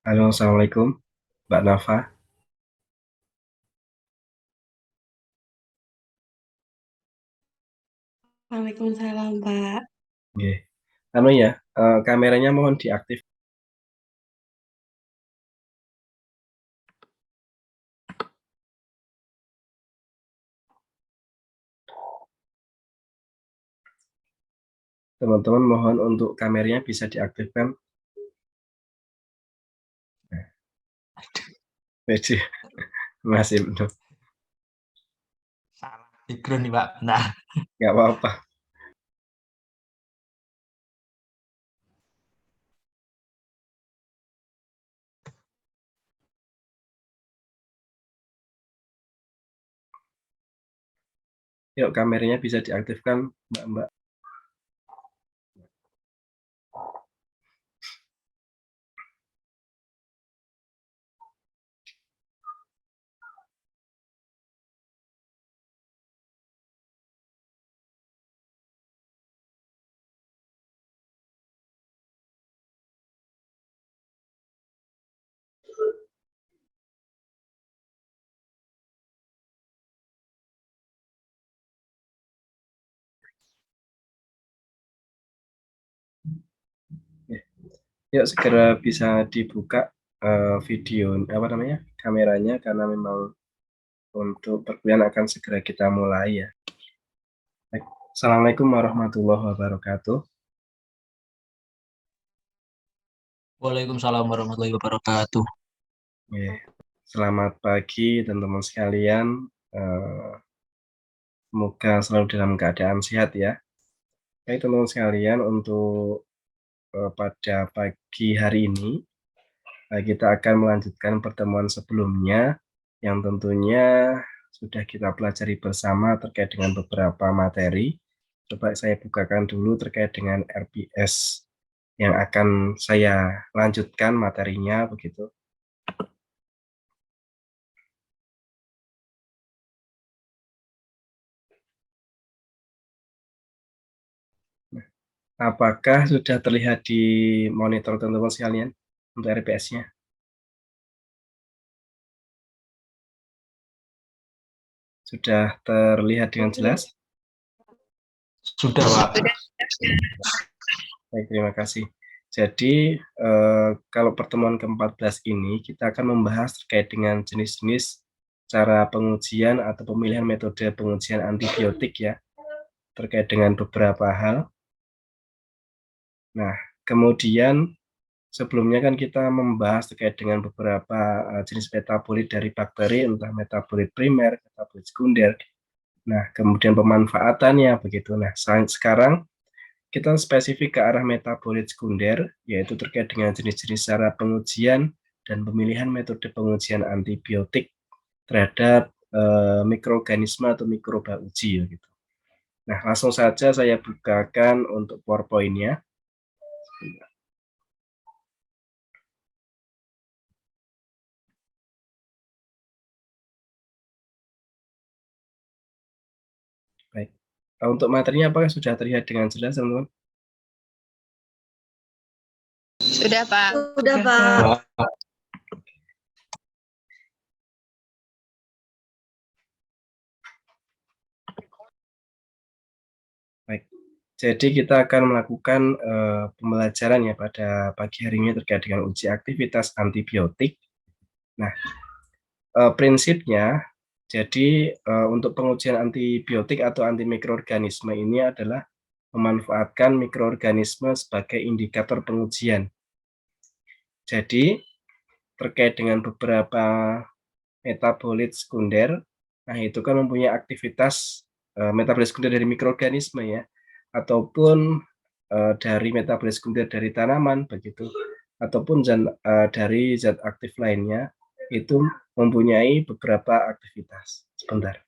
Halo, Assalamualaikum, Mbak Nafa. Waalaikumsalam, Pak. Nggih. Anu ya, kameranya mohon diaktif. Teman-teman mohon untuk kameranya bisa diaktifkan. Nah, Pede, masih belum. Salah background nih Pak. Nah, Nggak apa-apa. Yuk, kameranya bisa diaktifkan, Mbak-mbak. Ya. Yuk, segera bisa dibuka video, apa namanya, kameranya, karena memang untuk perkuliahan akan segera kita mulai ya. Baik. Assalamualaikum warahmatullahi wabarakatuh. Waalaikumsalam warahmatullahi wabarakatuh. Nggih. Selamat pagi teman-teman sekalian. Eh, Semoga selalu dalam keadaan sehat ya. Baik teman-teman sekalian, untuk pada pagi hari ini kita akan melanjutkan pertemuan sebelumnya yang tentunya sudah kita pelajari bersama terkait dengan beberapa materi. Coba saya bukakan dulu terkait dengan RPS yang akan saya lanjutkan materinya begitu. Apakah sudah terlihat di monitor teman-teman sekalian untuk RPS-nya? Sudah terlihat dengan jelas? Sudah Pak. Baik, terima kasih. Jadi, kalau pertemuan ke-14 ini kita akan membahas terkait dengan jenis-jenis cara pengujian atau pemilihan metode pengujian antibiotik ya, terkait dengan beberapa hal. Nah, kemudian sebelumnya kan kita membahas terkait dengan beberapa jenis metabolit dari bakteri, entah metabolit primer, metabolit sekunder. Nah, kemudian pemanfaatannya begitu. Nah, sekarang kita spesifik ke arah metabolit sekunder, yaitu terkait dengan jenis-jenis cara pengujian dan pemilihan metode pengujian antibiotik terhadap mikroorganisme atau mikroba uji gitu. Nah, langsung saja saya bukakan untuk PowerPoint-nya. Baik. Untuk materinya apakah sudah terlihat dengan jelas, teman-teman? Sudah, Pak. Sudah, Pak. Pak. Baik. Jadi kita akan melakukan pembelajaran ya pada pagi hari ini terkait dengan uji aktivitas antibiotik. Nah, prinsipnya, jadi untuk pengujian antibiotik atau antimikroorganisme ini adalah memanfaatkan mikroorganisme sebagai indikator pengujian. Jadi terkait dengan beberapa metabolit sekunder, nah itu kan mempunyai aktivitas metabolit sekunder dari mikroorganisme ya, ataupun dari metabolit sekunder dari tanaman begitu, ataupun dari zat aktif lainnya, itu mempunyai beberapa aktivitas. Sebentar.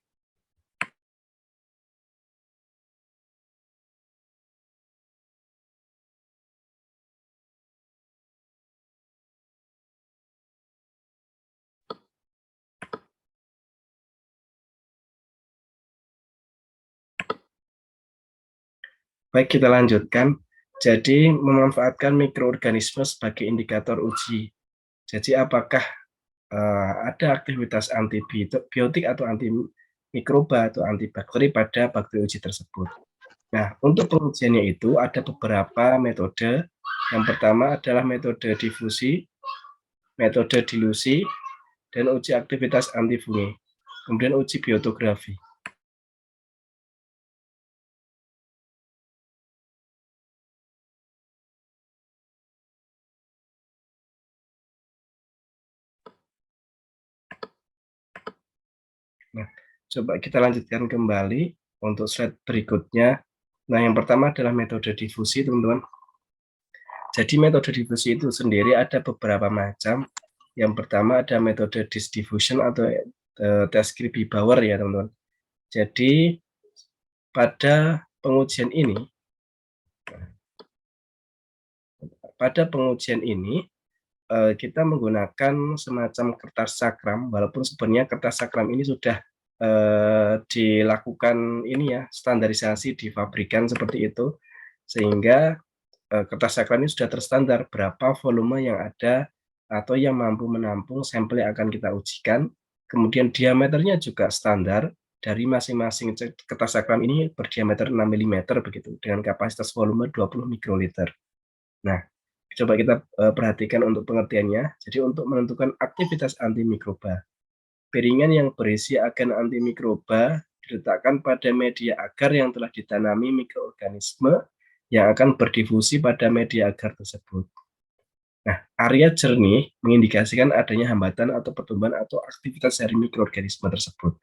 Baik, kita lanjutkan. Jadi memanfaatkan mikroorganisme sebagai indikator uji. Jadi apakah ada aktivitas antibiotik atau antimikroba atau antibakteri pada bakteri uji tersebut. Nah, untuk pengujiannya itu ada beberapa metode. Yang pertama adalah metode difusi, metode dilusi, dan uji aktivitas antifungi. Kemudian uji biotografi. Nah, coba kita lanjutkan kembali untuk slide berikutnya. Nah, yang pertama adalah metode difusi, teman-teman. Jadi metode difusi itu sendiri ada beberapa macam. Yang pertama ada metode diffusion atau tes Kirby-Bauer ya, teman-teman. Jadi pada pengujian ini kita menggunakan semacam kertas cakram, walaupun sebenarnya kertas cakram ini sudah dilakukan ini ya, standarisasi di pabrikan seperti itu, sehingga kertas cakram ini sudah terstandar berapa volume yang ada atau yang mampu menampung sampel yang akan kita ujikan. Kemudian diameternya juga standar dari masing-masing kertas cakram ini berdiameter 6 mm begitu, dengan kapasitas volume 20 mikroliter. Nah, coba kita perhatikan untuk pengertiannya. Jadi untuk menentukan aktivitas antimikroba, piringan yang berisi agen antimikroba diletakkan pada media agar yang telah ditanami mikroorganisme yang akan berdifusi pada media agar tersebut. Nah, area jernih mengindikasikan adanya hambatan atau pertumbuhan atau aktivitas dari mikroorganisme tersebut.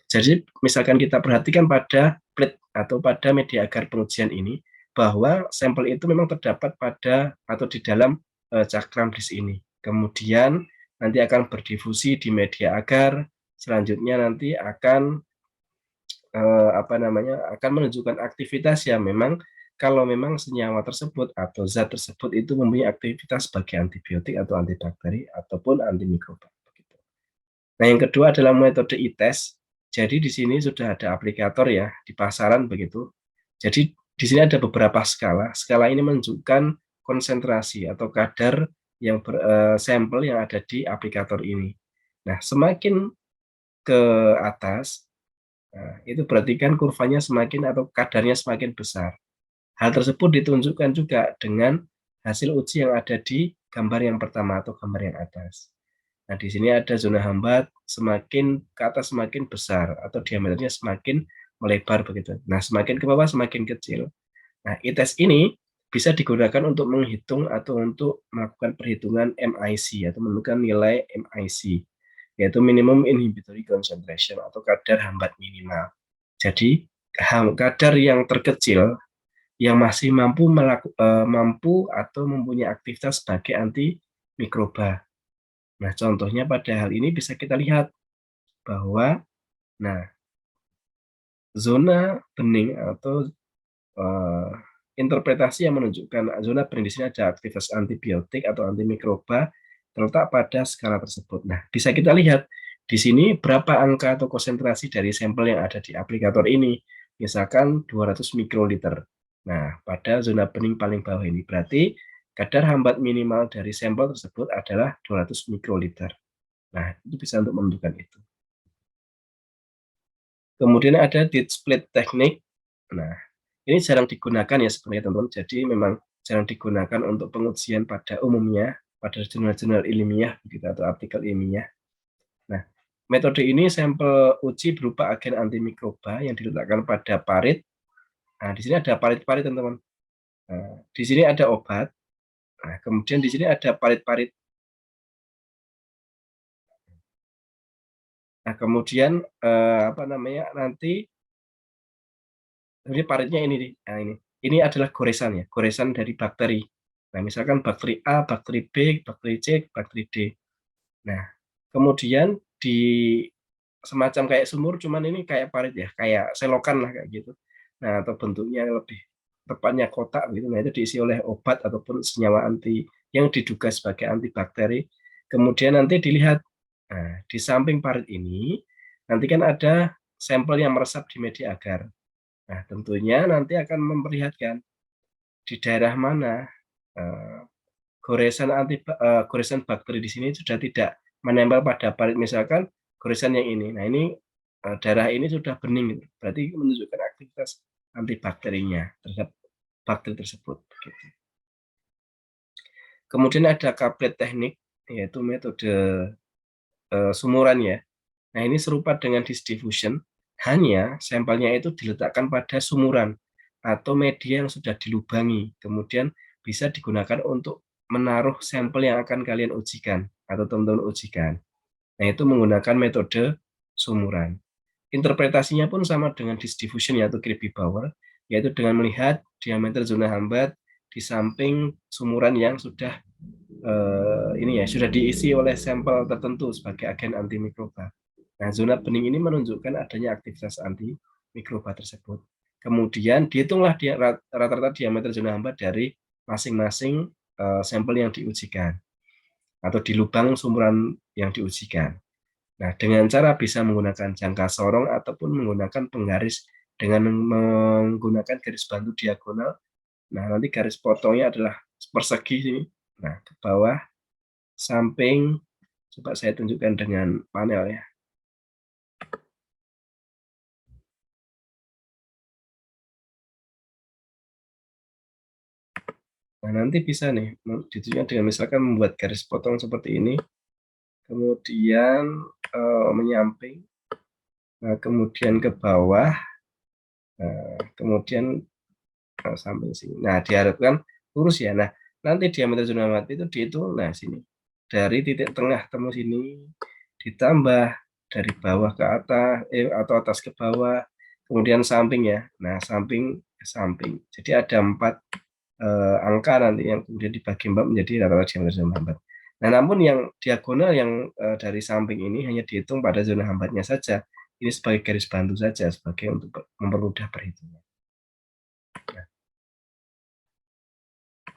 Jadi, misalkan kita perhatikan pada plate atau pada media agar pengujian ini, bahwa sampel itu memang terdapat pada atau di dalam cakram di sini. Kemudian nanti akan berdifusi di media agar, selanjutnya nanti akan akan menunjukkan aktivitas yang memang kalau memang senyawa tersebut atau zat tersebut itu mempunyai aktivitas sebagai antibiotik atau antibakteri ataupun antimikroba. Nah, yang kedua adalah metode e-test. Jadi di sini sudah ada aplikator ya di pasaran begitu. Jadi di sini ada beberapa skala. Skala ini menunjukkan konsentrasi atau kadar yang sampel yang ada di aplikator ini. Nah, semakin ke atas, itu berarti kan kurvanya semakin atau kadarnya semakin besar. Hal tersebut ditunjukkan juga dengan hasil uji yang ada di gambar yang pertama atau gambar yang atas. Nah, di sini ada zona hambat, semakin ke atas semakin besar atau diameternya semakin melebar begitu. Nah, semakin ke bawah semakin kecil. Nah, e-test ini bisa digunakan untuk menghitung atau untuk melakukan perhitungan MIC atau menentukan nilai MIC, yaitu minimum inhibitory concentration atau kadar hambat minimal. Jadi, kadar yang terkecil yang masih mampu atau mempunyai aktivitas sebagai antimikroba. Nah, contohnya pada hal ini bisa kita lihat bahwa, nah, zona bening atau interpretasi yang menunjukkan zona bening di sini ada aktivitas antibiotik atau antimikroba terletak pada skala tersebut. Nah, bisa kita lihat di sini berapa angka atau konsentrasi dari sampel yang ada di aplikator ini. Misalkan 200 mikroliter. Nah, pada zona bening paling bawah ini berarti kadar hambat minimal dari sampel tersebut adalah 200 mikroliter. Nah, itu bisa untuk menentukan itu. Kemudian ada dead split teknik. Nah, ini jarang digunakan ya sebenarnya teman-teman. Jadi memang jarang digunakan untuk pengujian pada umumnya, pada jurnal-jurnal ilmiah begitu atau artikel ilmiah. Nah, metode ini sampel uji berupa agen antimikroba yang diletakkan pada parit. Nah, di sini ada parit-parit teman-teman. Nah, di sini ada obat. Nah, kemudian di sini ada parit-parit. Nah, kemudian nanti ini paritnya ini nih. Nah, ini adalah goresan ya, goresan dari bakteri. Nah, misalkan bakteri A, bakteri B, bakteri C, bakteri D. Nah, kemudian di semacam kayak sumur, cuman ini kayak parit ya, kayak selokan lah kayak gitu. Nah, atau bentuknya lebih tepatnya kotak gitu. Nah, itu diisi oleh obat ataupun senyawa anti yang diduga sebagai antibakteri. Kemudian nanti dilihat, nah, di samping parit ini nanti kan ada sampel yang meresap di media agar. Nah, tentunya nanti akan memperlihatkan di daerah mana goresan bakteri di sini sudah tidak menempel pada parit, misalkan goresan yang ini. Nah, ini darah ini sudah bening, berarti menunjukkan aktivitas antibakterinya terhadap bakteri tersebut. Gitu. Kemudian ada couplet teknik, yaitu metode sumuran ya. Nah, ini serupa dengan disk diffusion, hanya sampelnya itu diletakkan pada sumuran atau media yang sudah dilubangi, kemudian bisa digunakan untuk menaruh sampel yang akan kalian ujikan atau teman-teman ujikan. Nah, itu menggunakan metode sumuran. Interpretasinya pun sama dengan disk diffusion yaitu Kirby-Bauer, yaitu dengan melihat diameter zona hambat di samping sumuran yang sudah sudah diisi oleh sampel tertentu sebagai agen antimikroba. Nah, zona bening ini menunjukkan adanya aktivitas antimikroba tersebut. Kemudian dihitunglah rata-rata diameter zona hambat dari masing-masing sampel yang diujikan atau di lubang sumuran yang diujikan. Nah, dengan cara bisa menggunakan jangka sorong ataupun menggunakan penggaris dengan menggunakan garis bantu diagonal. Nah, nanti garis potongnya adalah persegi sini. Nah, ke bawah, samping, coba saya tunjukkan dengan panel ya. Nah, nanti bisa nih ditunjukkan dengan misalkan membuat garis potong seperti ini, kemudian menyamping, nah, kemudian ke bawah, kemudian samping sini. Nah, diharapkan lurus ya. Nah, nanti diameter zona hambat itu dihitung, nah sini. Dari titik tengah temu sini, ditambah dari bawah ke atas, atau atas ke bawah, kemudian samping ya. Nah, samping ke samping. Jadi ada 4 angka nanti yang kemudian dibagi 4 menjadi rata-rata diameter zona hambat. Nah, namun yang diagonal yang dari samping ini hanya dihitung pada zona hambatnya saja. Ini sebagai garis bantu saja, sebagai untuk mempermudah perhitungan. Nah.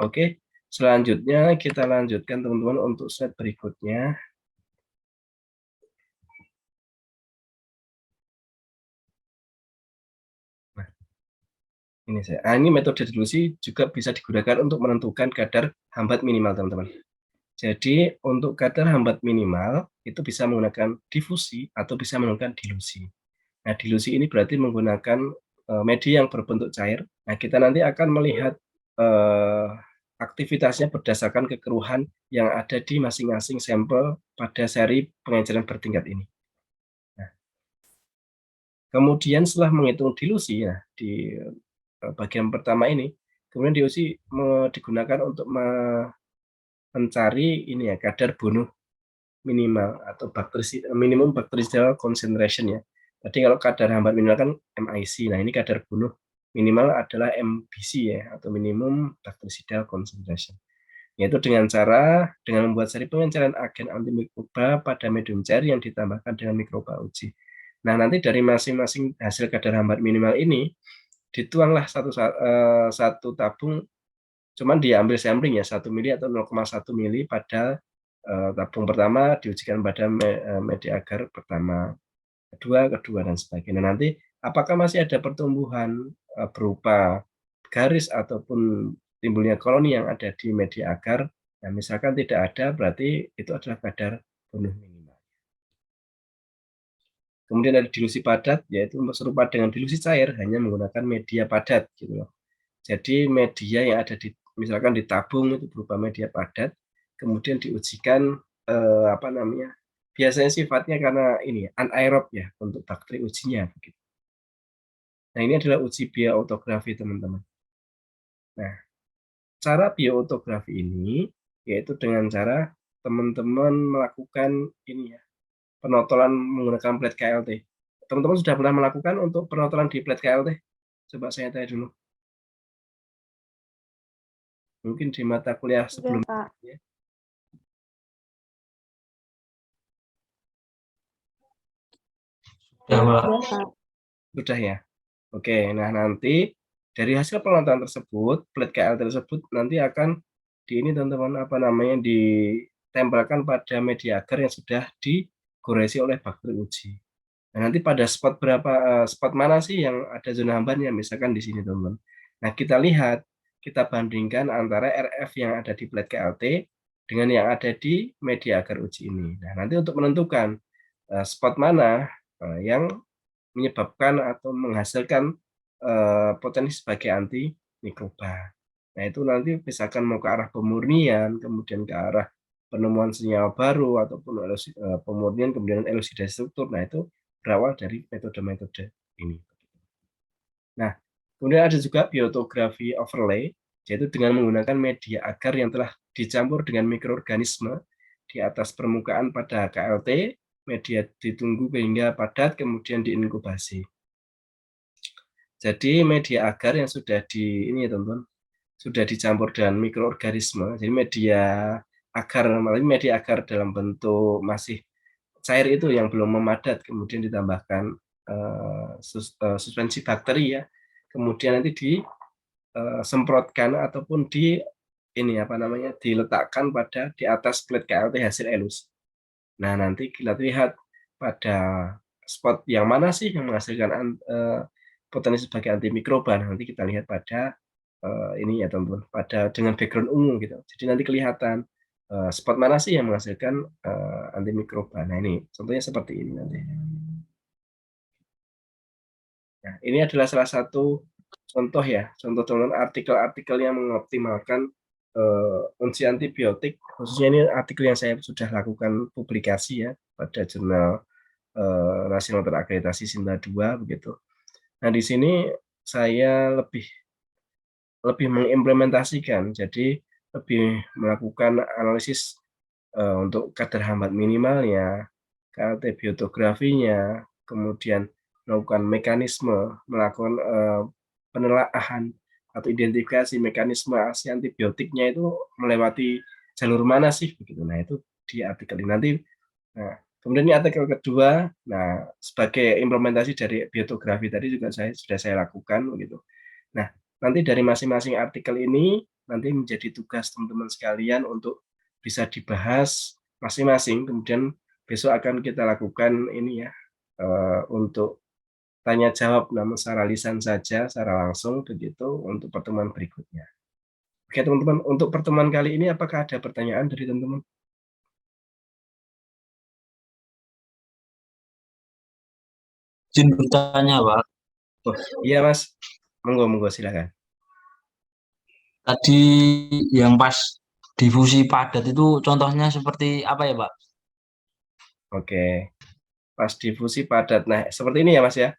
Oke, selanjutnya kita lanjutkan teman-teman untuk slide berikutnya. Nah, ini metode dilusi juga bisa digunakan untuk menentukan kadar hambat minimal, teman-teman. Jadi untuk kadar hambat minimal itu bisa menggunakan difusi atau bisa menggunakan dilusi. Nah, dilusi ini berarti menggunakan media yang berbentuk cair. Nah, kita nanti akan melihat aktivitasnya berdasarkan kekeruhan yang ada di masing-masing sampel pada seri pengejaran bertingkat ini. Nah, kemudian setelah menghitung dilusi, ya, di bagian pertama ini, kemudian dilusi digunakan untuk mencari ini ya, kadar bunuh minimal atau minimum bactericidal concentration ya. Tadi kalau kadar hambat minimal kan MIC. Nah, ini kadar bunuh minimal adalah MBC ya, atau minimum bactericidal concentration. Yaitu dengan membuat seri pengenceran agen antimikroba pada medium cair yang ditambahkan dengan mikroba uji. Nah, nanti dari masing-masing hasil kadar hambat minimal ini dituanglah satu tabung, cuman diambil sampling ya 1 mili atau 0,1 mili pada tabung pertama, diujikan pada media agar pertama, kedua, dan sebagainya. Nanti apakah masih ada pertumbuhan berupa garis ataupun timbulnya koloni yang ada di media agar, nah misalkan tidak ada, berarti itu adalah kadar bunuh minimal. Kemudian ada dilusi padat, yaitu serupa dengan dilusi cair, hanya menggunakan media padat gitu loh. Jadi media yang ada di misalkan di tabung itu berupa media padat, kemudian diujikan biasanya sifatnya karena ini anaerob ya untuk bakteri ujinya begitu. Nah, ini adalah uji bioautografi teman-teman. Nah, cara bioautografi ini yaitu dengan cara teman-teman melakukan ini ya, penotolan menggunakan plat KLT. Teman-teman sudah pernah melakukan untuk penotolan di plat KLT? Coba saya tanya dulu. Mungkin di mata kuliah sebelumnya. Ya. Sudah ya. Oke, nah nanti dari hasil penotolan tersebut, plat KLT tersebut nanti akan teman-teman ditempelkan pada media agar yang sudah digoresi oleh bakteri uji. Nah, nanti pada spot mana sih yang ada zona hambatnya, misalkan di sini teman-teman. Nah, kita lihat kita bandingkan antara RF yang ada di plate KLT dengan yang ada di media agar uji ini. Nah, nanti untuk menentukan spot mana yang menyebabkan atau menghasilkan potensi sebagai anti mikroba. Nah, itu nanti misalkan mau ke arah pemurnian, kemudian ke arah penemuan senyawa baru ataupun pemurnian kemudian elusidasi struktur. Nah, itu berawal dari metode-metode ini. Nah, kemudian ada juga biotografi overlay, yaitu dengan menggunakan media agar yang telah dicampur dengan mikroorganisme di atas permukaan pada KLT, media ditunggu hingga padat, kemudian diinkubasi. Jadi media agar yang sudah ini ya teman-teman, sudah dicampur dengan mikroorganisme, jadi media agar dalam bentuk masih cair itu yang belum memadat, kemudian ditambahkan suspensi bakteri ya, kemudian nanti disemprotkan ataupun diletakkan di atas plate KLT hasil elus. Nah, nanti kita lihat pada spot yang mana sih yang menghasilkan potensi sebagai antimikroba. Nanti kita lihat pada ini ya teman-teman, pada dengan background ungu gitu. Jadi nanti kelihatan spot mana sih yang menghasilkan antimikroba. Nah, ini contohnya seperti ini nanti. Nah, ini adalah salah satu contoh ya, contoh artikel-artikel yang mengoptimalkan uji antibiotik, khususnya ini artikel yang saya sudah lakukan publikasi ya pada jurnal nasional terakreditasi SINTA 2 begitu. Nah, di sini saya lebih mengimplementasikan, jadi lebih melakukan analisis untuk kadar hambat minimalnya, KLT biotografinya, kemudian melakukan mekanisme, melakukan penelaahan atau identifikasi mekanisme aksi antibiotiknya itu melewati jalur mana sih begitu. Nah, itu di artikel ini nanti. Nah, kemudian ini artikel kedua, nah sebagai implementasi dari biotografi tadi juga sudah saya lakukan begitu. Nah, nanti dari masing-masing artikel ini nanti menjadi tugas teman-teman sekalian untuk bisa dibahas masing-masing, kemudian besok akan kita lakukan ini ya untuk tanya jawab namun secara lisan saja, secara langsung begitu untuk pertemuan berikutnya. Oke teman-teman, untuk pertemuan kali ini apakah ada pertanyaan dari teman-teman? Izin bertanya, Pak. Oh, iya Mas, monggo silakan. Tadi yang pas difusi padat itu contohnya seperti apa ya, Pak? Oke, pas difusi padat. Nah, seperti ini ya Mas ya.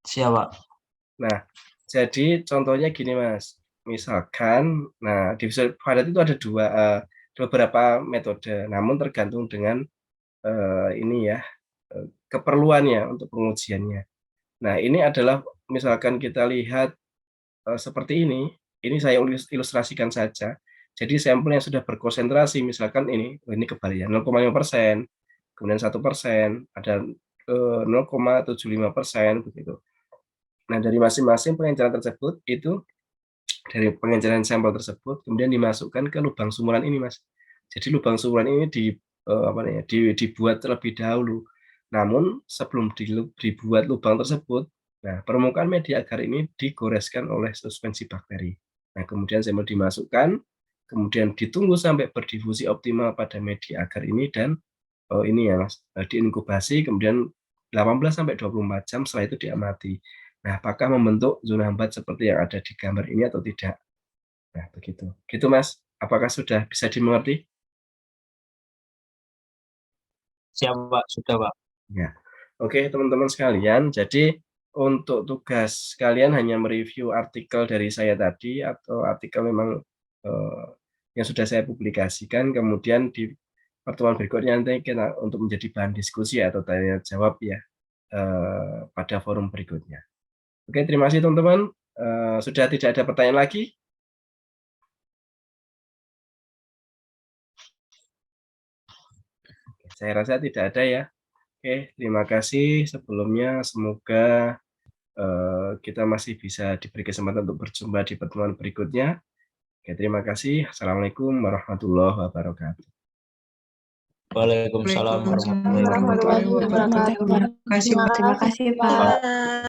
Siap, Pak. Nah, jadi contohnya gini Mas, misalkan, nah difusi padat itu ada beberapa metode, namun tergantung dengan ini ya keperluannya untuk pengujiannya. Nah, ini adalah misalkan kita lihat seperti ini saya ilustrasikan saja. Jadi sampel yang sudah berkonsentrasi, misalkan ini kebal ya, 0,5%, kemudian 1%, ada 0,75% begitu. Nah, dari masing-masing pengenceran tersebut itu dari pengenceran sampel tersebut kemudian dimasukkan ke lubang sumuran ini, Mas. Jadi lubang sumuran ini dibuat terlebih dahulu. Namun sebelum dibuat lubang tersebut, nah permukaan media agar ini digoreskan oleh suspensi bakteri. Nah, kemudian sampel dimasukkan, kemudian ditunggu sampai berdifusi optimal pada media agar ini dan ini ya Mas, diinkubasi kemudian 18 sampai 24 jam setelah itu diamati. Nah, apakah membentuk zona hambat seperti yang ada di gambar ini atau tidak? Nah, begitu. Gitu Mas, apakah sudah bisa dimengerti? Siap, Pak. Sudah, Pak. Ya. Oke, teman-teman sekalian, jadi untuk tugas kalian hanya mereview artikel dari saya tadi atau artikel memang yang sudah saya publikasikan, kemudian di pertemuan berikutnya nanti kita untuk menjadi bahan diskusi atau tanya jawab ya pada forum berikutnya. Oke, terima kasih teman-teman. Sudah tidak ada pertanyaan lagi? Saya rasa tidak ada ya. Oke, terima kasih sebelumnya. Semoga kita masih bisa diberi kesempatan untuk berjumpa di pertemuan berikutnya. Oke, terima kasih. Assalamualaikum warahmatullahi wabarakatuh. Waalaikumsalam warahmatullahi wabarakatuh. Terima kasih Pak.